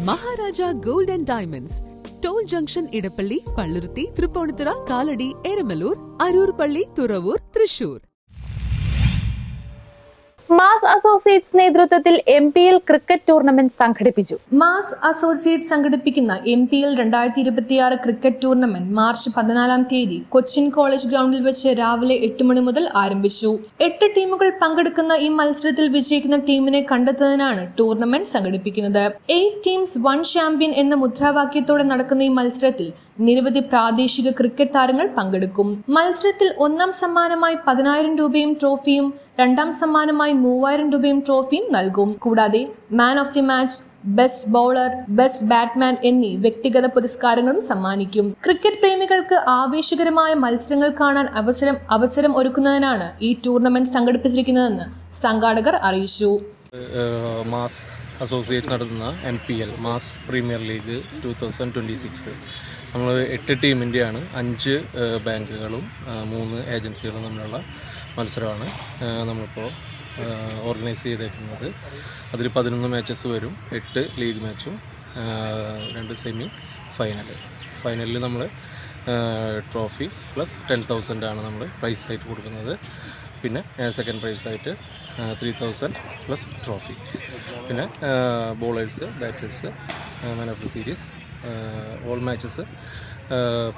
Maharaja gold and diamonds, toll junction, Edappally, Palluruthy, Tripunithura, Kalady, Eramalloor, Aroor പള്ളി, Thuravoor, Thrissur. Mass associates നേതൃത്വത്തിൽ MPL cricket tournament സംഘടിപ്പിച്ചു. മാസ് അസോസിയേറ്റ്സ് സംഘടിപ്പിക്കുന്ന MPL 2026 cricket tournament March 14 Cochin college ഗ്രൗണ്ടിൽ വെച്ച് രാവിലെ 8 മണി മുതൽ ആരംഭിച്ചു. 8 ടീമുകൾ പങ്കെടുക്കുന്ന ഈ മത്സരത്തിൽ വിജയിക്കുന്ന ടീമിനെ കണ്ടെത്തുന്നതിനാണ് ടൂർണമെന്റ് സംഘടിപ്പിക്കുന്നത്. 8 ടീംസ് 1 ചാമ്പ്യൻ എന്ന മുദ്രാവാക്യത്തോടെ നടക്കുന്ന ഈ മത്സരത്തിൽ നിരവധി പ്രാദേശിക ക്രിക്കറ്റ് താരങ്ങൾ പങ്കെടുക്കും. മത്സരത്തിൽ ഒന്നാം സമ്മാനമായി 10,000 രൂപയും ട്രോഫിയും, രണ്ടാം സമ്മാനമായി 3,000 രൂപയും ട്രോഫിയും നൽകും. കൂടാതെ man of the match, best bowler, best Batman എന്നീ വ്യക്തിഗത പുരസ്കാരങ്ങളും സമ്മാനിക്കും. ക്രിക്കറ്റ് പ്രേമികൾക്ക് ആവേശകരമായ മത്സരങ്ങൾ കാണാൻ അവസരം ഒരുക്കുന്നതിനാണ് ഈ ടൂർണമെന്റ് സംഘടിപ്പിച്ചിരിക്കുന്നതെന്ന് സംഘാടകർ അറിയിച്ചു. മാസ് അസോസിയേറ്റ്സ് നടത്തുന്ന MPL മാസ് പ്രീമിയർ ലീഗ് 2026 നമ്മൾ 8 ടീമിൻ്റെയാണ്. 5 ബാങ്കുകളും 3 ഏജൻസികളും തമ്മിലുള്ള മത്സരമാണ് നമ്മളിപ്പോൾ ഓർഗനൈസ് ചെയ്തേക്കുന്നത്. അതിൽ 11 മാച്ചസ് വരും, 8 ലീഗ് മാച്ചും 2 സെമി ഫൈനലിൽ നമ്മൾ ട്രോഫി പ്ലസ് 10,000 ആണ് നമ്മൾ പ്രൈസ് ആയിട്ട് കൊടുക്കുന്നത്. പിന്നെ സെക്കൻഡ് പ്രൈസായിട്ട് 3,000 പ്ലസ് ട്രോഫി. പിന്നെ bowlers, batters, man of the series, all matches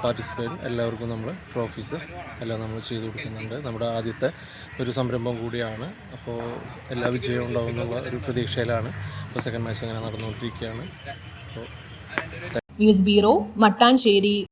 participate എല്ലാവർക്കും നമ്മൾ ട്രോഫീസ് എല്ലാം നമ്മൾ ചെയ്തു കൊടുക്കുന്നുണ്ട്. നമ്മുടെ ആദ്യത്തെ ഒരു സംരംഭം കൂടിയാണ്. അപ്പോൾ എല്ലാ വിജയവും ഉണ്ടാവുന്നുള്ള ഒരു പ്രതീക്ഷയിലാണ്. ഇപ്പോൾ സെക്കൻഡ് മാച്ച് അങ്ങനെ നടന്നുകൊണ്ടിരിക്കുകയാണ്. News bureau, Mattancherry.